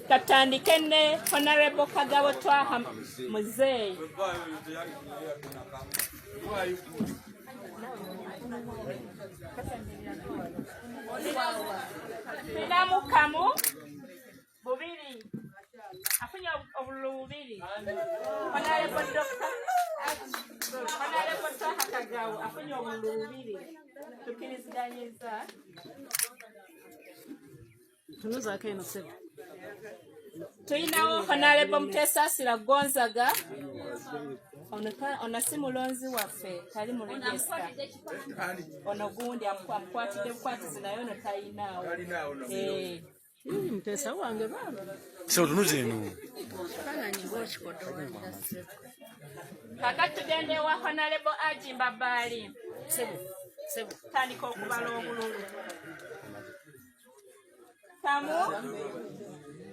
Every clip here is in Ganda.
Katandike ne Honorable Kagabo Twaha Muzeeyi. Binamukamu bubiri afunya obululu bubiri Honorable Twaha Kagabo afunya obululu bubiri tukiriziganyiza tunuza kaino sebo tuyinawo Honorable Mutesasira Gonzaga ono si mulonzi waffe tali mu register ono gundi amukwatidde bukwatizi naye ono tayinaawo Mutesa wange baba so tunuze eno kakati tugende wa Honorable Ajimba Baali sebo tandika okubala obululu kamu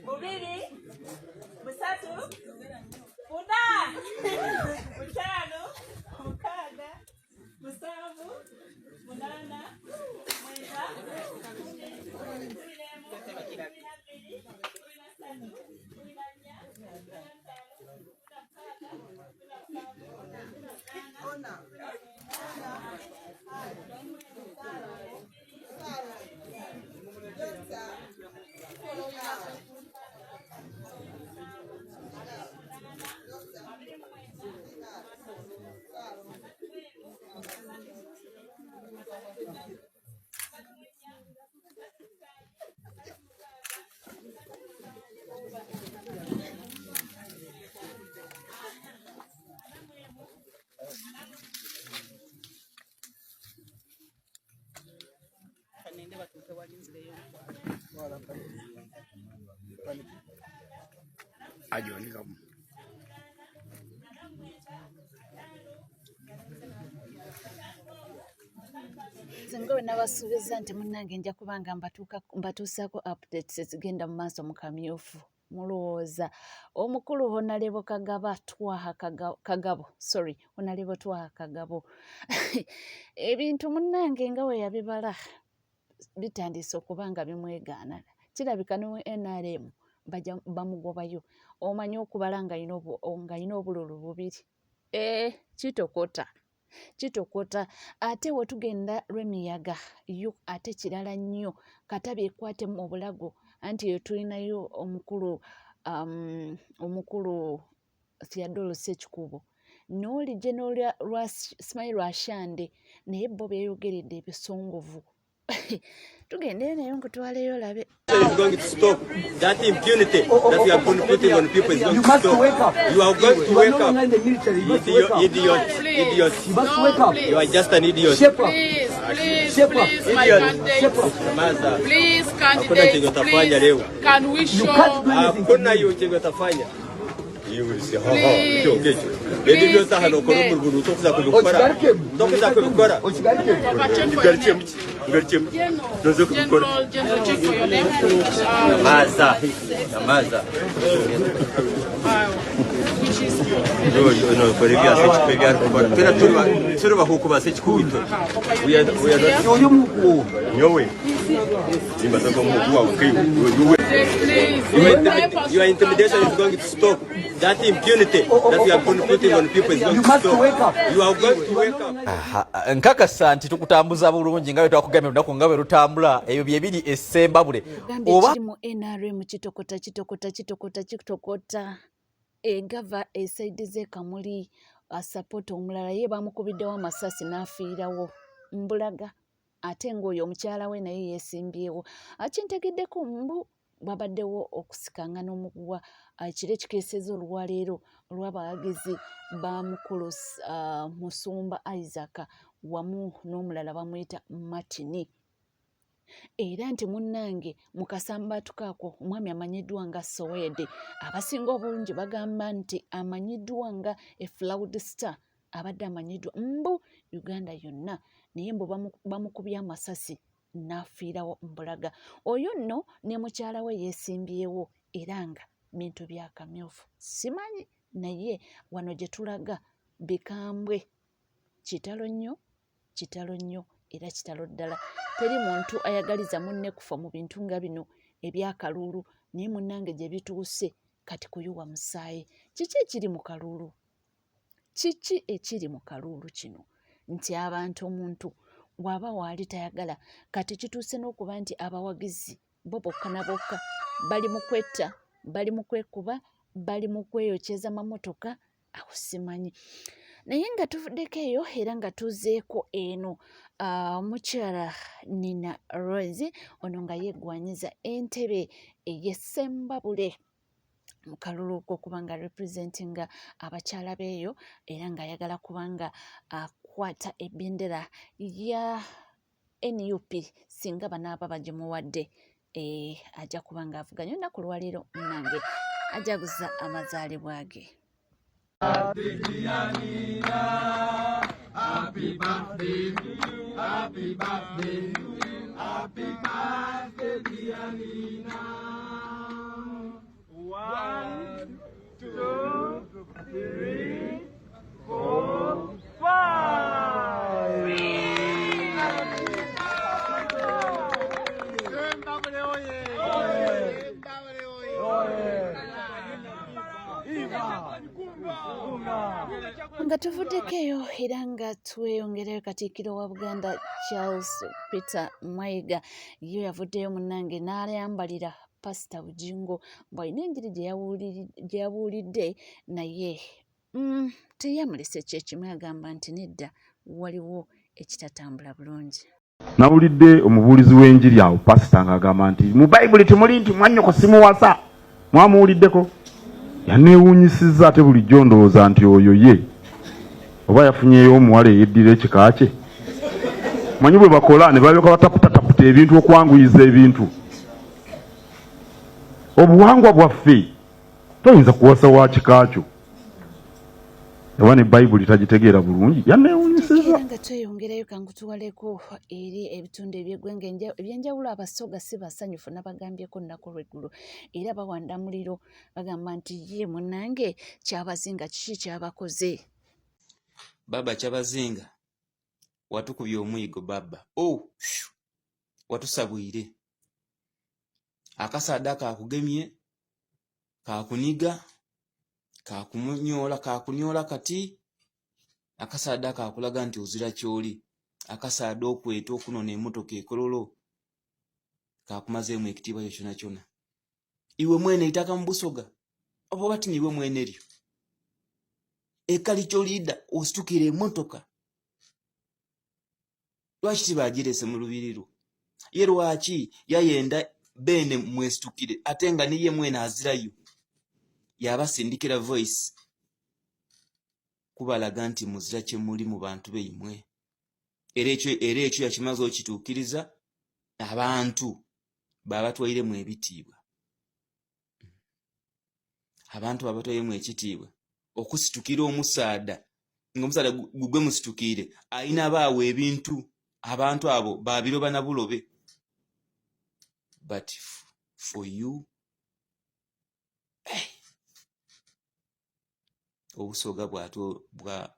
bubiri busatu buna butano mukaaga musanvu munana mwenda ajoni kamu Ngowe nabasuubiza nti munnange nja kubanga mbatuusaako updates ezigenda mu maaso mu kamyufu mulowooza omukulu Honorable Twaha Kagabo ebintu munnange nga we yabibala bitandise okuba nga bimwegaana kirabika ne NRM bamugobayo omanyi okubala nga ayina obululu bubiri kitokota ate wetugenda lw'emiyaga yo ate kirala nnyo Katabi ekwate mu bulago anti yo tulinayo omukulu Theodore Ssekikubo n'oli General Smile Ashande naye bo beeyogeredde ebisongovu tugende nayo nkutwaleyo labe. Is going to stop that impunity that we are putting on people. Is going to stop. You are going to wake up. Idiot. You must wake up. You are just an idiot. Please, my candidate. Please, candidate. Please, can we show? You will say, your intimidation is going to stop. That impunity that we are putting on people is going to stop. You are going to wake up. Nkakasa nti tukutambuza bulungi nga bwe twakugambye lunaku nga bwe lutambula ebyo bye biri essembabule oba kirimu NRM kitokota egava esaidize Kamuli asapota omulala ye bamukubiddewo amasasi n'afiirawo Mbulaga ate ng'oyo omukyala we naye yeesimbyewo akintegeddeko mbu babaddewo okusikanga n'omuguwa ekiro ekikeeseza olwaleero olw'abawagizi ba mukulu Musumba Isaac wamu n'omulala bamuyita Martini era nti munnange mu kasambaatu kaako omwami amanyiddwa nga Sowede abasinga obulungi bagamba nti amanyiddwa nga Floud Star abadde amanyiddwa mbu Uganda yonna naye mbu bamukubye amasasi n'afiirawo Mbulaga oyo nno ne mukyala we yeesimbyewo era nga bintu bya kamyufu simanyi naye wano gye tulaga bikambwe kitalo nnyo era kitalo ddala. Teri muntu ayagaliza munne kufa mu bintu nga bino ebyakalulu, naye munnange gye bituuse kati kuyuwa musaayi. Kiki ekiri mu kalulu? Kiki ekiri mu kalulu kino? Nti abantu omuntu bw'aba waali tayagala, kati kituuse n'okuba nti abawagizi bo bokka na bokka bali mu kwetta, bali mu kwekuba, bali mu kweyokyeza mamotoka, awo simanyi. Naye nga tuvuddeko eyo era nga tuzeeko eno omukyala Nina Rose ono nga yeggwanyiza entebe ey'Essembabule mu kalulu k'okuba nga representinga abakyala beeyo era ng'ayagala kubanga akwata ebendera ya NUP singa banaaba bagimuwadde ajja kuba ng'avuganya olunaku lwaleero munange ajaguza amazaalibwa ge. Happy birthday to you, happy birthday to you, happy birthday dear Nina. 1, 2, 3, 4, 5. Nga tuvuddeko eyo era nga tweyongerayo Katikkiro wa Buganda Charles Peter Mayiga yo yavuddeyo munnange n'ayambalira Pastor Bujingo bw'alina enjiri gye yabuulidde naye teyamulese kyekimu agamba nti nedda waliwo ekitatambula bulungi. Nawulidde omubuulizi w'enjiri awo Pastor ng'agamba nti mu Bayibuli temuli nti mwannyoko simuwasa. Mwamuwuliddeko? Yaneewuunyisizza ate bulijjo ndowooza nti oyo ye oba yafunyeyo omuwala eyeddira ekika kye. Manyi bwe bakola ne balyoka bataputataputa ebintu okwanguyiza ebintu. Obuwangwa bwaffe toyinza kuwasa wa kika kyo. Oba ne Bayibuli tagitegeera bulungi yaneewuunyisizza. Nga tweyongerayo kangutuwaleko eri ebitundu eby'eggwanga ebyenjawulo abasoga si basanyufu nabagambyeko nnaku lw'eggulu era bawanda muliro bagamba nti ye munnange Kyabazinga kiki kyabakoze? Baba Kyabazinga watukubye omuyigo baba. Watusabwire. Akasaada kakugemye, kakuniga, kakunyola kati akasaada kakulaga nti ozira kyoli. Akasaada okweta okunona emmotoka ekololo kakumazeemu ekitiibwa kyo kyona kyona. Iwe mwene itaka mu Busoga oba bati niwe mwene lyo ekali kyoliida ositukira emmotoka. Lwaki tibagirese mu lubiriru? Ye lwaki yayenda bene mwesitukire ate nga niye mwene azirayo yabasindikira voice kubalaga nti muzira kye muli mu bantu beimwe. Era ekyo yakimaze okituukiriza abantu babatwairemu ebitiibwa. Abantu babatwairemu ekitiibwa okusitukira omusaada ng'omusaada gugwe musitukire ayina baawe ebintu abantu abo babiroba na bulobe. But for you Obusoga bwa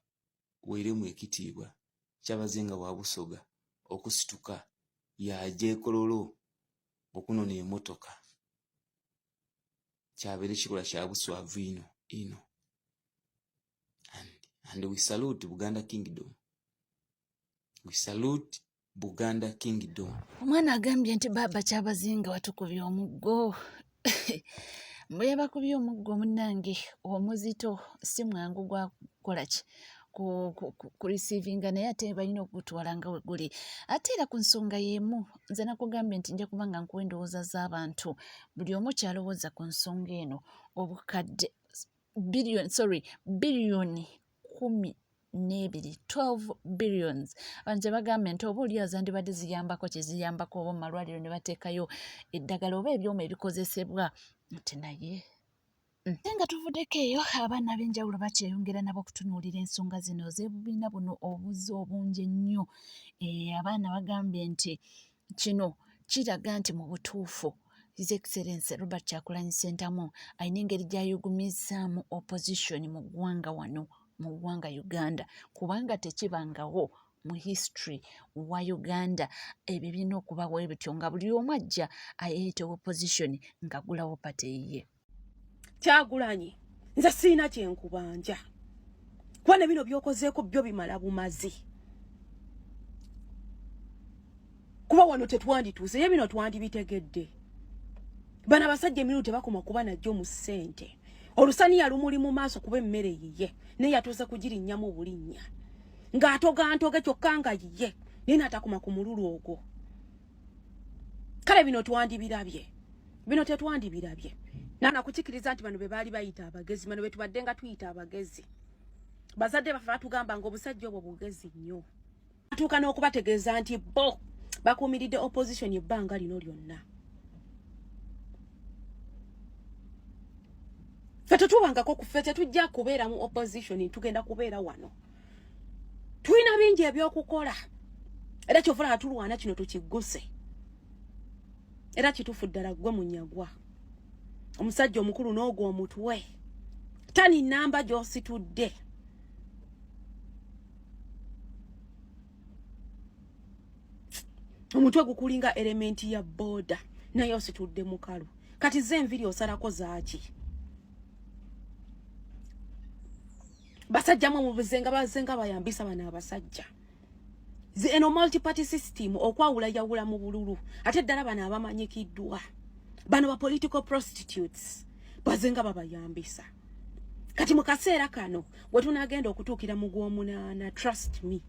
weiremu ekitiibwa Kyabazinga wa Busoga okusituka yaje kololo okunona emmotoka kyabere kikola kya buswavu ino. And we salute Buganda Kingdom. We salute Buganda Kingdom. Omwana agambye nti baba Kyabazinga watukubye omuggo. Mwe bakubye omuggo munnange omuzito si mwangu gwa kukola ki ku receivinga naye ate balina okutwala nga weguli. Ate era ku nsonga y'emu nze nakugambye nti nja kubanga nkuwa endowooza z'abantu buli omu kyalowooza ku nsonga eno obukadde biliyoni 12 billions. Abantu bagambye nti oba oli azandibadde ziyambako kyeziyambako oba mu malwaliro ne bateekayo eddagala oba ebyuma ebikozesebwa nti naye nga tuvuddeko eyo abaana ab'enjawulo bakyeyongera nabo okutunuulira ensonga zino z'ebubiina buno obuzi obungi ennyo. Abaana bagambye nti kino kiraga nti mu butuufu His Excellency Robert Kyagulanyi Ssentamu alina engeri gy'ayugumizaamu opposition mu ggwanga wano mu ggwanga Uganda kubanga tekibangawo mu history wa Uganda ebyo birina okubawo ebityo nga buli omu ajja ayeeta opposition nga gulawo pate ye. Kyagulanyi nze siina kyenkubanja kuba ne bino byokozeeko byo bimala bumazi kuba wano tetwandituuse ye bino twandibitegedde. Bano abasajja emirundi tebakoma kuba najjo mu ssente. Olusaniya lumuli mu maaso kuba emmere yiye naye yatuusa kugirinnyamu bulinnya ng'atogantoge kyokka nga yiye naye n'atakoma ku mululu ogwo. Kale bino twandibirabye, bino tetwandibirabye. Nana kukikiriza nti bano be baali bayita abagezi, bano be tubadde nga tuyita abagezi. Bazadde baffe batugamba ng'obusajja obwo bugezi nnyo. Atuuka n'okubategeeza nti bo bakuumiridde opposition ebbanga lino lyonna. Ffe tetubangako ku ffe tetujja kubeera mu opposition, tugenda kubeera wano. Tulina bingi ebyokukola. Era kyovula tulwana kino tukigguse. Era kitufu ddala ggwe munyagwa. Omusajja omukulu n'ogwo omutwe. Tani namba gy'ositudde. Omutwe gukulinga elementi ya boda naye ositudde mukalu. Kati ze enviri osalako zaaki. Basajja mu buzenga bazenga bayambisa bana abasajja. Eno multi-party system okwawula yawula mu bululu. Ate ddala bana abamanyikiddwa. Bano ba political prostitutes. Bazenga babayambisa. Kati mu kaseera kano we tunagenda okutuukira mu gw'omunaana, trust me.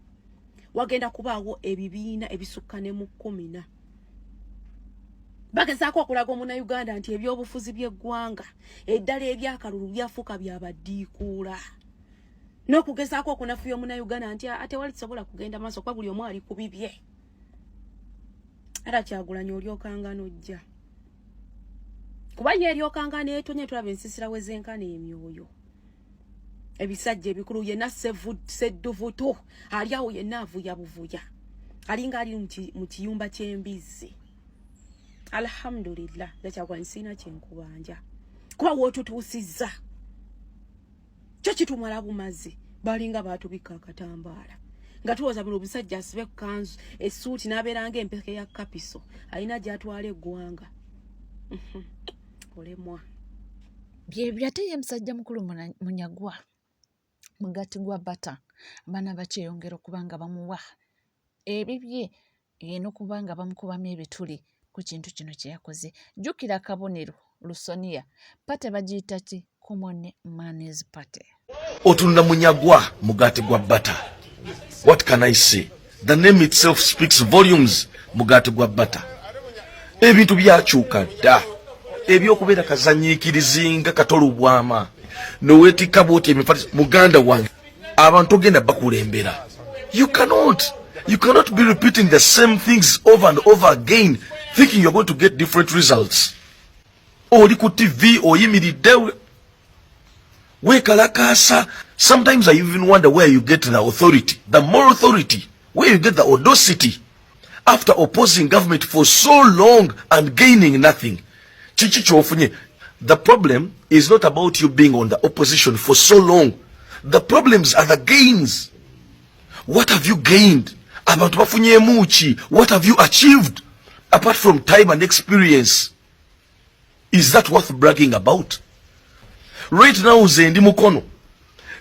Wagenda kubaawo ebibiina ebisukka ne mu 10. Bagezaako okulaga Omunnayuganda nti ebyobufuzi by'eggwanga eddala ebyakalulu byafuuka byabaddiikuula. N'okugezaako okunafuya Omunnayuganda nti ate wali kisobola kugenda maaso kwa buli omu ali ku bibye. Era Kyagulanyi olyokanga n'ojja. Kuba ye eryokanga n'etonye tulaba ensisira we zenkana emyoyo. Ebisajja ebikulu yenna sedduvuto ali awo yenna avuya buvuya. Alinga ali mu kiyumba ky'embizzi. Alhamdulillah, Kyagulanyi sina kyenkubanja. Kuba wootutuusizza. Kyo kitumala bumazi balinga batubika akatambaala. Nga tuwoza bino obusajja asibe kanzu essuuti n'abeeranga empeke ya kapiso alina gy'atwala eggwanga. Olemwa. Byebyo ate ye musajja mukulu Munyagwa mugati gwa bata abaana bakyeyongera okuba nga bamuwa ebibye n'okuba nga bamukubamu ebituli ku kintu kino kye yakoze. Jjukira akabonero Lusoniya pate bagiyita ki? Common Man's Party. Otunula Munyagwa mugati gwa bata. What can I say? The name itself speaks volumes. Mugati gwa bata. Ebintu byakyuka dda. Ebyokubeera kazanyiikirizinga katolubwama. Noweetikka bw'oti emifaliso muganda wange abantu ogenda bakulembera. You cannot be repeating the same things over and over again thinking you're going to get different results. Oli ku TV oyimiridde wekalakasa. Sometimes I even wonder where you get the authority, the moral authority, where you get the audacity after opposing government for so long and gaining nothing. The problem is not about you being on the opposition for so long. The problems are the gains. What have you gained? What have you achieved apart from time and experience? Is that worth bragging about? Right now zendi mukono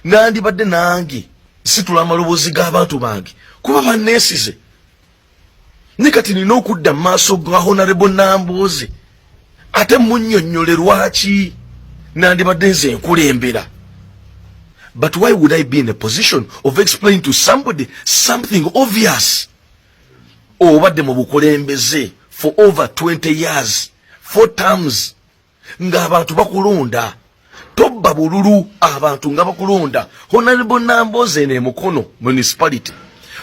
nandi badde nangi situla amalobozi g'abantu bange kuba banneesize ne kati nina okudda mu maaso ga Honorable Nambooze ate munnyonnyole lwaki nandibadde nze nkulembera. But why would I be in a position of explaining to somebody something obvious? Obadde mu bukulembeze for over 20 years, 4 terms, ng'abantu bakulonda. Tobba bululu abantu nga bakulonda. Honorable Nambooze ne Mukono municipality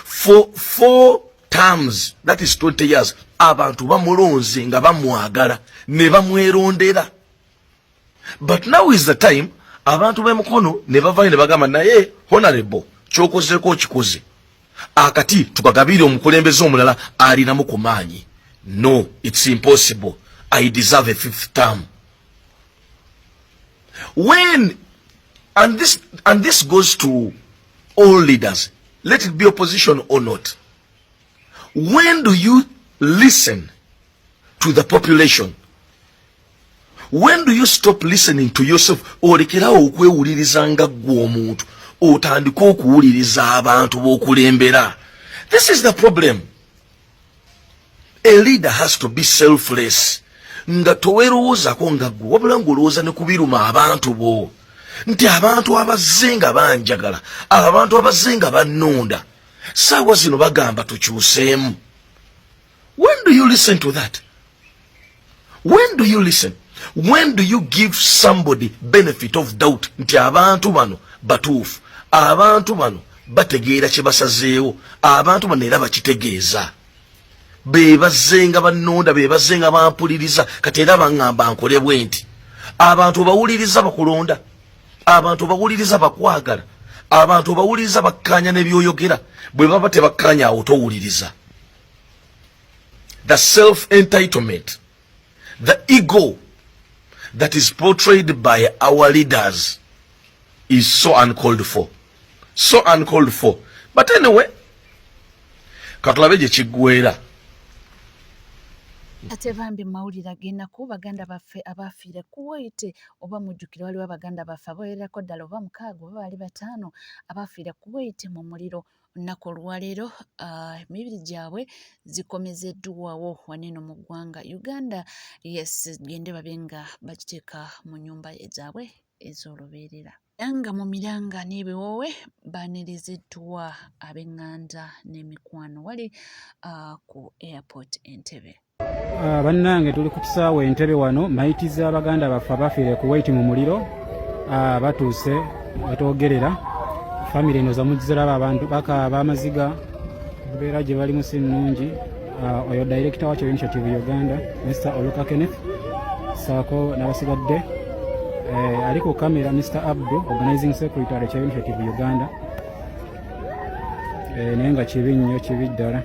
for 4 terms, that is 20 years, abantu bamulonze nga bamwagala ne bamwerondera. But now is the time abantu be Mukono ne bavayo ne bagamba naye honorable kyokozeko okikoze. Akati tukagabire omukulembeze omulala alinamu ku maanyi. No, it's impossible. I deserve a 5th term. When and this goes to all leaders. let it be opposition or not. When do you listen to the population? When do you stop listening to yourself? Olekerawo okwewuliriza nga ggwe omuntu otandika okuwuliriza abantu b'okulembera. This is the problem. A leader has to be selfless. Nga towerowoozako nga ggwe wabula ng'olowooza ne ku biruma abantu bo. Nti abantu abazze nga banjagala, abantu abazze nga bannonda, saawa zino bagamba tukyuseemu. When do you listen to that? When do you listen? When do you give somebody benefit of doubt? Nti abantu bano batuufu, abantu bano bategeera kye basazeewo, abantu bano era bakitegeeza. Be bazze nga bannonda, be bazze nga bampuliriza, kati era baŋŋamba nkole bwe nti. Abantu bawuliriza bakulonda, abantu bawuliriza bakwagala, abantu bawuliriza bakkaanya n'ebyoyogera, bwe baba tebakkaanya awo towuliriza. The self-entitlement, the ego that is portrayed by our leaders is so uncalled for. So uncalled for. But anyway, katulabe gye kiggweera. Ate bambi mawulire agenda ku baganda baffe abafiire Kuwait oba mujjukira waliwo abaganda baffe abawererako ddala oba 6 oba bali 5 abafiire Kuwait mu muliro. Olunaku olwaleero emibiri gyabwe zikomezeddwawo waneno mu ggwanga Uganda. Yes, gende babe nga bakiteeka mu nnyumba zaabwe ez'olubeerera. Yanga mu miranga n'ebiwoowe baaniriziddwa ab'eŋŋanda n'emikwano wali ku airport Entebbe. Bannange tuli ku kisaawe Entebbe wano, mayitiza abaganda baffe abafiire Kuwait mu muliro batuuse batwogerera. Family eno zamuziraba abantu baka bamaziga beera gye bali musi nnungi. Oyo director wa Initiative Uganda Mr. Oluka Kenneth saako n'abasigadde ali ku kamera Mr. Abdu Organizing Secretary wa Initiative Uganda naye nga kibi nnyo kibi ddala.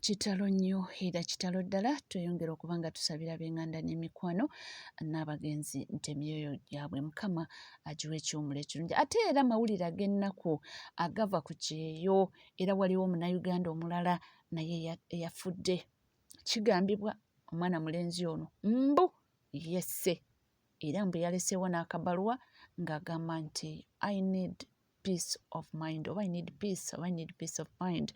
Kitalo nnyo era kitalo ddala. Tweyongera okuba nga tusabira b'eŋŋanda n'emikwano n'abagenzi nti emyoyo gyabwe Mukama agiwa ekiwummulo ekirungi. Ate era mawulire ag'ennaku agava ku kyeyo, era waliwo Omunnayuganda omulala naye eyafudde. Kigambibwa omwana mulenzi ono mbu yesse era mbu yaleseewo n'akabaluwa ng'agamba nti I need peace of mind oba I need peace oba I need peace of mind.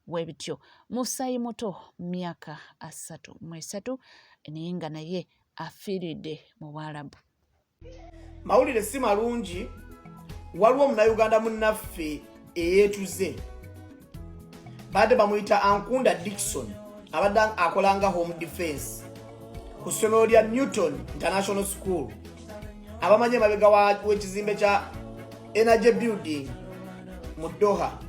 Bwe bityo Musaayi muto myaka 33 naye nga naye afiiridde mu Bwarabu. Mawulire si malungi. Waliwo Omunnayuganda munnaffe eyeetuze badde bamuyita Ankunda Dickson abadde akolanga home defense ku ssomero lya Newton International School. Abamanye emabega w'ekizimbe kya Energy Building mu Doha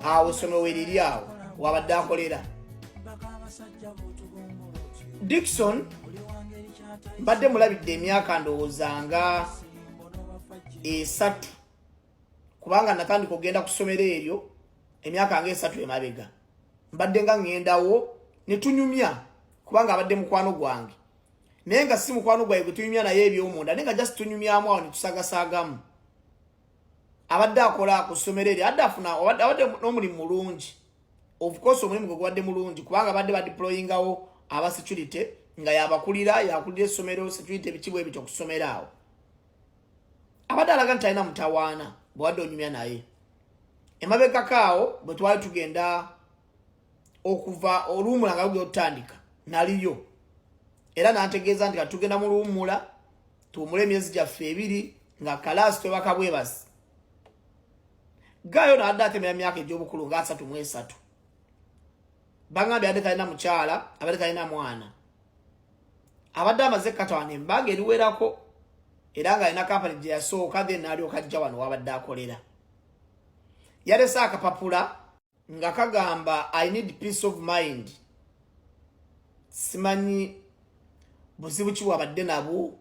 awo essomero weriri awo wabadde akolera. Dickson mbadde mulabidde emyaka ndowooza nga 3 kubanga natandika okugenda ku ssomero eryo emyaka nga 3 emabega. Mbadde nga ŋŋendawo ne tunyumya kubanga abadde mukwano gwange, naye nga si mukwano gwange gwe tunyumya naye eby'omunda, naye nga just tunyumyamu awo ne tusagasaagamu. Abadde akola ku ssomero eryo abadde n'omulimu mulungi. Of course omulimu gwe gubadde mulungi kubanga abadde badeployingawo aba security nga yabakulira yakulira essomero security ebikibwa ebityo ku ssomero awo. Abadde alaga nti alina mutawaana bw'abadde onyumya naye. Emabegakaawo bwe twali tugenda okuva oluwummula nga lugenda otutandika naliyo, era n'antegeeza nti katugenda mu luwummula tuwummule emyezi gyaffe 2 nga kalaasi twebaka bwebasi. Gayo na adda temera myaka egy'obukulu nga 33 bangambye adde talina mukyala abadde talina mwana abadde amaze katawana embaga eriwerako era nga alina kampani gye yasooka then n'alyoka ajja wano wabadde akolera yalese akapapula nga kagamba I need peace of mind simanyi buzibu ki wabadde nabo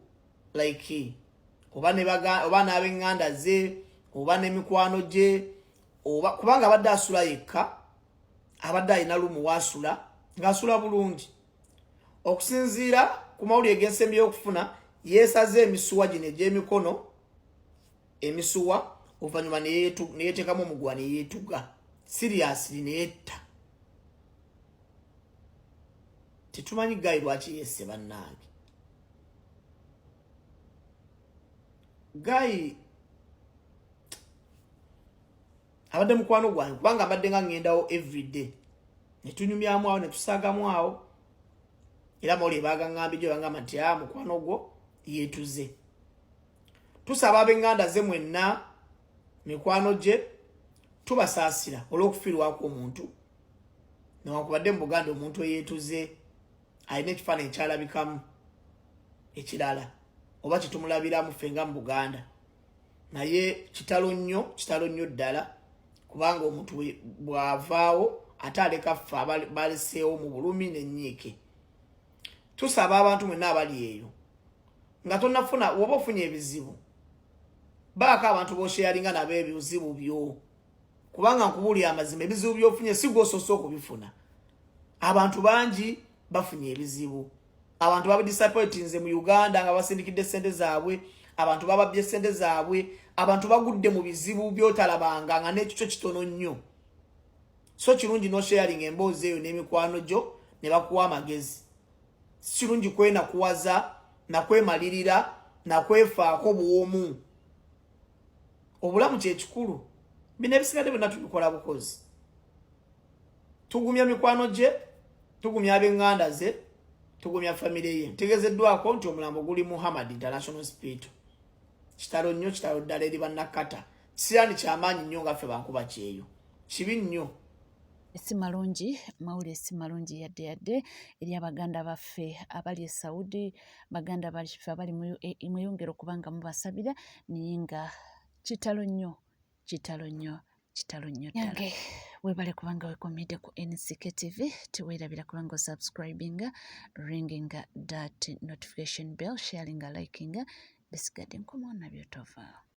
like oba n'ab'eŋŋanda ze oba n'emikwano gye oba kubanga abadde asula yekka abadde alina lumu waasula ng'asula bulungi okusinziira ku mawulire g'ensembi y'okufuna yeesaze emisuwa gino egy'emikono emisuwa oluvannyuma neyeteekamu omuguwa neyeetuga siriyasiri neyetta tetumanyi gayi lwaki yesse bannange gayi abadde mukwano gwange kubanga mbadde nga ŋŋendawo everyday netunyumyamu awo netusaagamu awo era mawulire bagaŋŋambye gye bangamba nti mukwano gwo yeetuze tusaba ab'eŋŋanda ze mwenna mikwano gye tubasaasira olw'okufiirwako omuntu newankubadde mu Buganda omuntu eyeetuze alina ekifaananyi kyalabikamu ekirala oba kitumulabiramu ffe nga mu Buganda naye kitalo nnyo ddala kubanga omuntu bw'avaawo ate aleka ffe baleseewo mu bulumi n'ennyiike tusaba abantu mwenna abali eyo nga tonnafuna woba ofunye ebizibu baako abantu bosheyalinga nabo ebizibu byo kubanga nkubuulira amazima ebizibu by'ofunye si gw'osoose okubifuna abantu bangi bafunye ebizibu abantu babidisappointinze mu Uganda nga basindikidde sente zaabwe abantu bababbye sente zaabwe abantu bagudde mu bizibu byotalabanga nga n'ekikyo kitono nnyo so kirungi nosheyalinga emboozi eyo n'emikwano gyo ne bakuwa amagezi si kirungi kwenakuwaza nakwemalirira nakwefaako buwomu obulamu kyekikulu bino ebisigadde byonna tubikola bukozi tugumya mikwano gye tugumya ab'eŋŋanda ze tugumya famire ye ntegezeddwako nti omulambo guli Muhammad International Hospital kitalo nnyo kitalo ddala eri bannakata kisirani kyamaanyi nnyo nga ffe bankuba kyeyo kibi nnyo si malungi mawulire si malungi yadde eri abaganda baffe abali e Saudi baganda baffe abali mweyongera okubanga mubasabira naye nga kitalo nnyo yange webale kubanga wekomedde ku NCK TV teweerabira kubanga osubscribinga ringinga that notification bell sharinga likinga bisigadde nkomo nabyo tova